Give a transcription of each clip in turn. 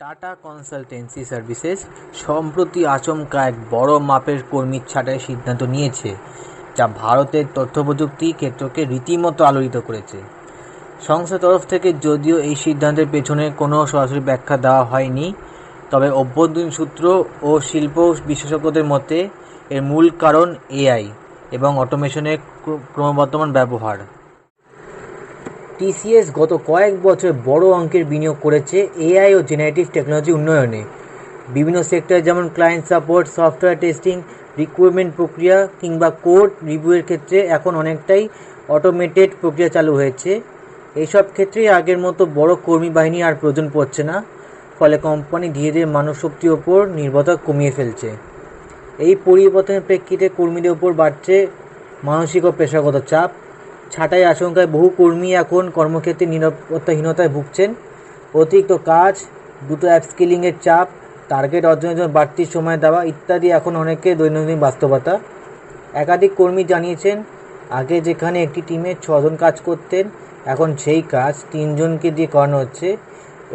Tata consultancy services সম্প্রতি আচমকা এক বড় মাপের কর্মী ছাঁটাইয়ের সিদ্ধান্ত নিয়েছে, যা ভারতের তথ্যপ্রযুক্তি ক্ষেত্রকে রীতিমতো আলোড়িত করেছে। সংস্থার তরফ থেকে যদিও এই সিদ্ধান্তের পেছনে কোনো সরাসরি ব্যাখ্যা দেওয়া হয়নি, তবে অভ্যন্তরীণ সূত্র ও শিল্প বিশেষজ্ঞদের মতে এর মূল কারণ এআই এবং অটোমেশনের ক্রমবর্ধমান ব্যবহার। টিসিএস গত কয়েক বছর বড় অঙ্কের বিনিয়োগ করেছে এআই ও জেনারেটিভ টেকনোলজি উন্নয়নে। বিভিন্ন সেক্টর যেমন client support, software testing, recruitment প্রক্রিয়া কিংবা কোড রিভিউয়ের ক্ষেত্রে এখন অনেকটাই অটোমেটেড প্রক্রিয়া চালু হয়েছে। এইসব ক্ষেত্রেই আগের মতো বড় কর্মী বাহিনী আর প্রয়োজন পড়ছে না, ফলে কোম্পানি ধীরে ধীরে মানবশক্তির ওপর নির্ভরতা কমিয়ে ফেলছে। এই পরিবর্তনের প্রেক্ষিতে কর্মীদের ওপর বাড়ছে মানসিক ও পেশাগত চাপ। ছাঁটাই আশঙ্কায় বহু কর্মী এখন কর্মক্ষেত্রে নিরাপত্তাহীনতায় ভুগছেন। অতিরিক্ত কাজ, দ্রুত আপস্কিলিংয়ের চাপ, টার্গেট অর্জনের জন্য বাড়তি সময় দেওয়া ইত্যাদি এখন অনেকের দৈনন্দিন বাস্তবতা। একাধিক কর্মী জানিয়েছেন, আগে যেখানে একটি টিমে 6 জন কাজ করতেন, এখন সেই কাজ 3 জনকে দিয়ে করানো হচ্ছে।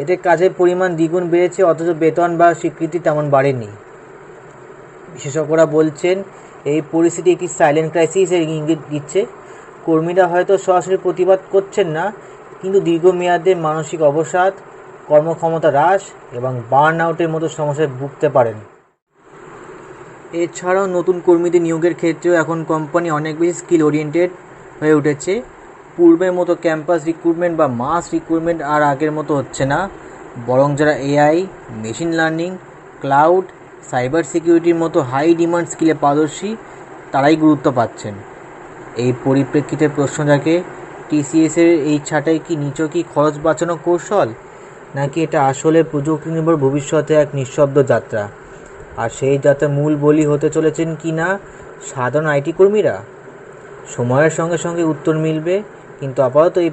এতে কাজের পরিমাণ দ্বিগুণ বেড়েছে, অথচ বেতন বা স্বীকৃতি তেমন বাড়েনি। বিশেষজ্ঞরা বলছেন, এই পরিস্থিতি একটি সাইলেন্ট ক্রাইসিসের ইঙ্গিত দিচ্ছে। কর্মীরা হয়তো সরাসরি প্রতিবাদ করছেন না, কিন্তু দীর্ঘমেয়াদে মানসিক অবসাদ, কর্মক্ষমতা হ্রাস এবং বার্ন আউটের মতো সমস্যায় ভুগতে পারেন। এছাড়াও নতুন কর্মীদের নিয়োগের ক্ষেত্রেও এখন কোম্পানি অনেক বেশি স্কিল ওরিয়েন্টেড হয়ে উঠেছে। পূর্বের মতো ক্যাম্পাস রিক্রুটমেন্ট বা মাস রিক্রুটমেন্ট আর আগের মতো হচ্ছে না, বরং যারা AI, machine learning, cloud, cyber সিকিউরিটির মতো হাই ডিমান্ড স্কিলে পারদর্শী তারাই গুরুত্ব পাচ্ছেন। এই পরিপ্রেক্ষিতে প্রশ্ন জাগে, টিসিএসের এই ছাঁটাই কি নিছকই খরচ বাঁচানো কৌশল, নাকি এটা আসলে প্রযুক্তি নির্ভর ভবিষ্যতে এক নিঃশব্দ যাত্রা? আর সেই যাত্রার মূল বলি হতে চলেছেন কি না সাধারণ আইটি কর্মীরা? সময়ের সঙ্গে সঙ্গে উত্তর মিলবে, কিন্তু আপাতত এই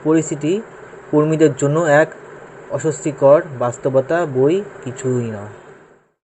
পরিস্থিতি কর্মীদের জন্য এক অস্বস্তিকর বাস্তবতা, বই কিছুই নয়।